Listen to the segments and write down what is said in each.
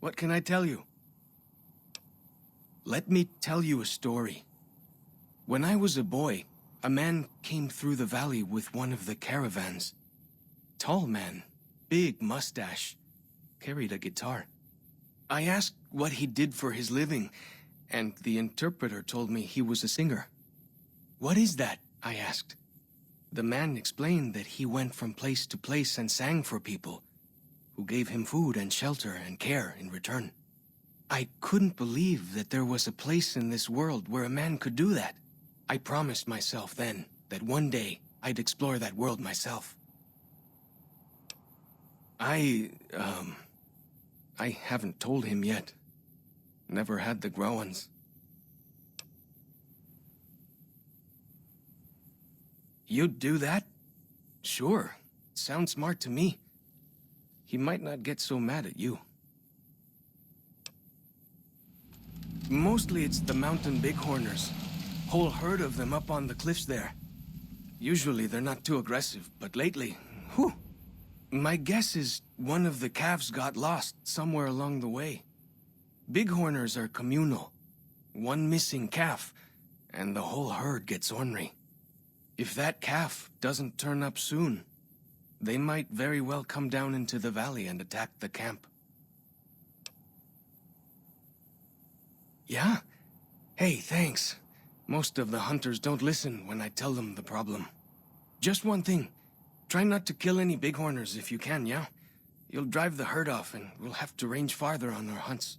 What can I tell you? Let me tell you a story. When I was a boy, a man came through the valley with one of the caravans. Tall man, big mustache, carried a guitar. I asked what he did for his living, and the interpreter told me he was a singer. What is that? I asked. The man explained that he went from place to place and sang for people, who gave him food and shelter and care in return. I couldn't believe that there was a place in this world where a man could do that. I promised myself then that one day I'd explore that world myself. I haven't told him yet. Never had the growins. You'd do that? Sure. Sounds smart to me. He might not get so mad at you. Mostly it's the mountain bighorners. Whole herd of them up on the cliffs there. Usually they're not too aggressive, but lately, whew. My guess is one of the calves got lost somewhere along the way. Bighorners are communal. One missing calf, and the whole herd gets ornery. If that calf doesn't turn up soon, they might very well come down into the valley and attack the camp. Yeah? Hey, thanks. Most of the hunters don't listen when I tell them the problem. Just one thing. Try not to kill any bighorners if you can, yeah? You'll drive the herd off and we'll have to range farther on our hunts.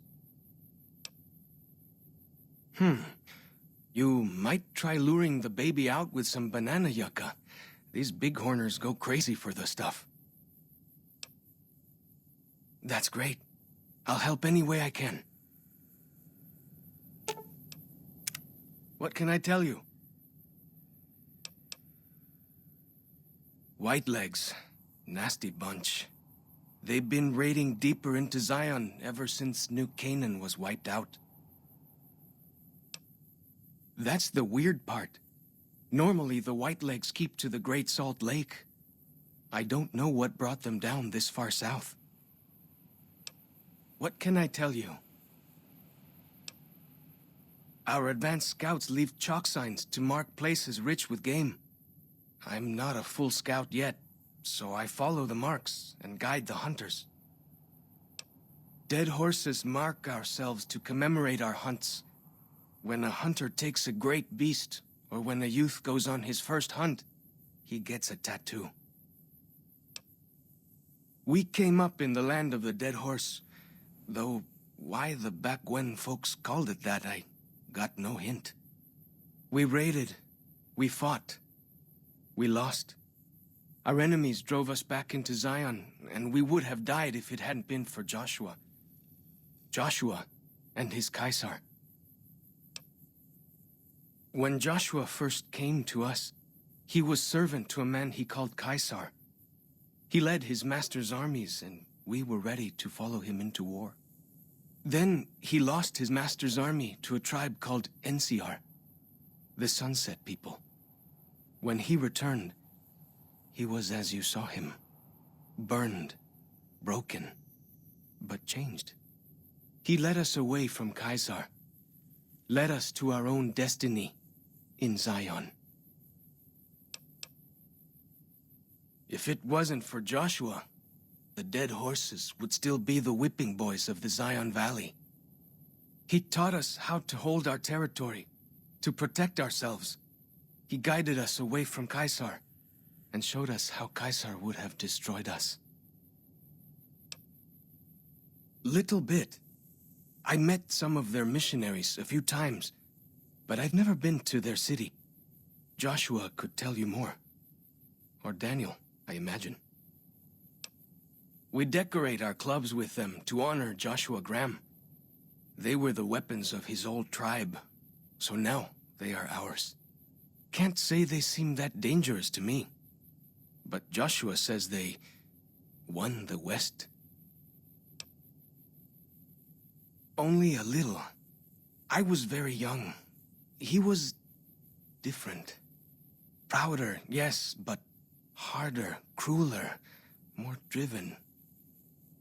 You might try luring the baby out with some banana yucca. These bighorners go crazy for the stuff. That's great. I'll help any way I can. What can I tell you? Whitelegs. Nasty bunch. They've been raiding deeper into Zion ever since New Canaan was wiped out. That's the weird part. Normally, the Whitelegs keep to the Great Salt Lake. I don't know what brought them down this far south. What can I tell you? Our advanced scouts leave chalk signs to mark places rich with game. I'm not a full scout yet, so I follow the marks and guide the hunters. Dead horses mark ourselves to commemorate our hunts. When a hunter takes a great beast, or when a youth goes on his first hunt, he gets a tattoo. We came up in the land of the dead horse, though why the back when folks called it that, I got no hint. We raided, we fought, we lost. Our enemies drove us back into Zion, and we would have died if it hadn't been for Joshua. Joshua and his Caesar. When Joshua first came to us, he was servant to a man he called Caesar. He led his master's armies, and we were ready to follow him into war. Then he lost his master's army to a tribe called NCR, the Sunset People. When he returned, he was as you saw him, burned, broken, but changed. He led us away from Caesar, led us to our own destiny in Zion. If it wasn't for Joshua, the dead horses would still be the whipping boys of the Zion Valley. He taught us how to hold our territory, to protect ourselves. He guided us away from Caesar, and showed us how Caesar would have destroyed us. Little bit. I met some of their missionaries a few times, but I've never been to their city. Joshua could tell you more. Or Daniel, I imagine. We decorate our clubs with them to honor Joshua Graham. They were the weapons of his old tribe, so now they are ours. Can't say they seem that dangerous to me. But Joshua says they won the West. Only a little. I was very young. He was different. Prouder, yes, but harder, crueler, more driven.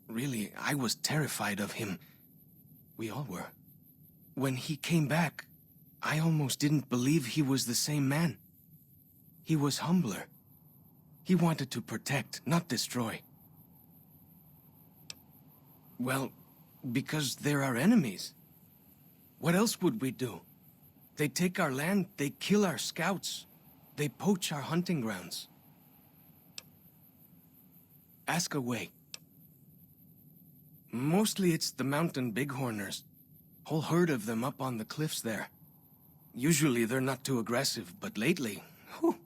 Really, I was terrified of him. We all were. When he came back, I almost didn't believe he was the same man. He was humbler. He wanted to protect, not destroy. Well, because they're our enemies. What else would we do? They take our land, they kill our scouts. They poach our hunting grounds. Ask away. Mostly it's the mountain bighorners. Whole herd of them up on the cliffs there. Usually they're not too aggressive, but lately, whew.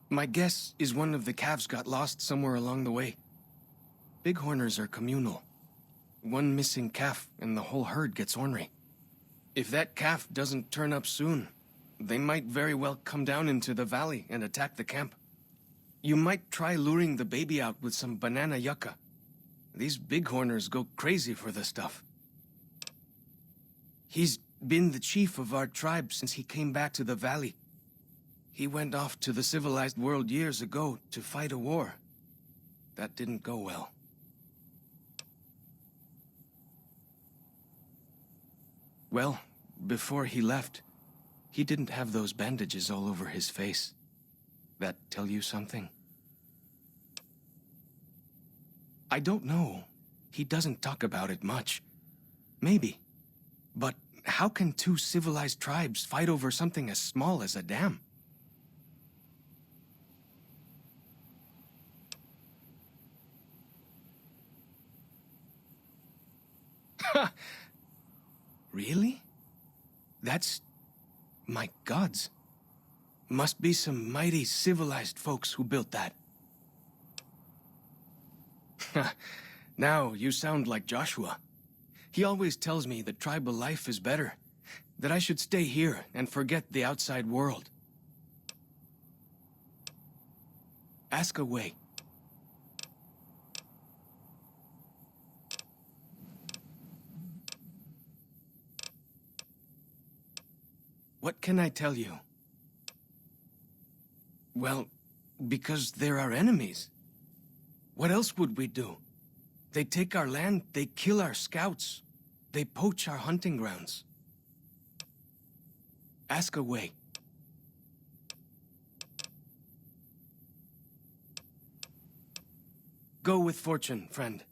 My guess is one of the calves got lost somewhere along the way. Bighorners are communal. One missing calf and the whole herd gets ornery. If that calf doesn't turn up soon, they might very well come down into the valley and attack the camp. You might try luring the baby out with some banana yucca. These bighorners go crazy for the stuff. He's been the chief of our tribe since he came back to the valley. He went off to the civilized world years ago to fight a war. That didn't go well. Well, before he left, he didn't have those bandages all over his face. That tell you something? I don't know. He doesn't talk about it much. Maybe. But how can two civilized tribes fight over something as small as a dam? Ha! Really? That's... my gods. Must be some mighty civilized folks who built that. Now you sound like Joshua. He always tells me that tribal life is better, that I should stay here and forget the outside world. Ask away. What can I tell you? Well, because they're our enemies. What else would we do? They take our land, they kill our scouts. They poach our hunting grounds. Ask away. Go with fortune, friend.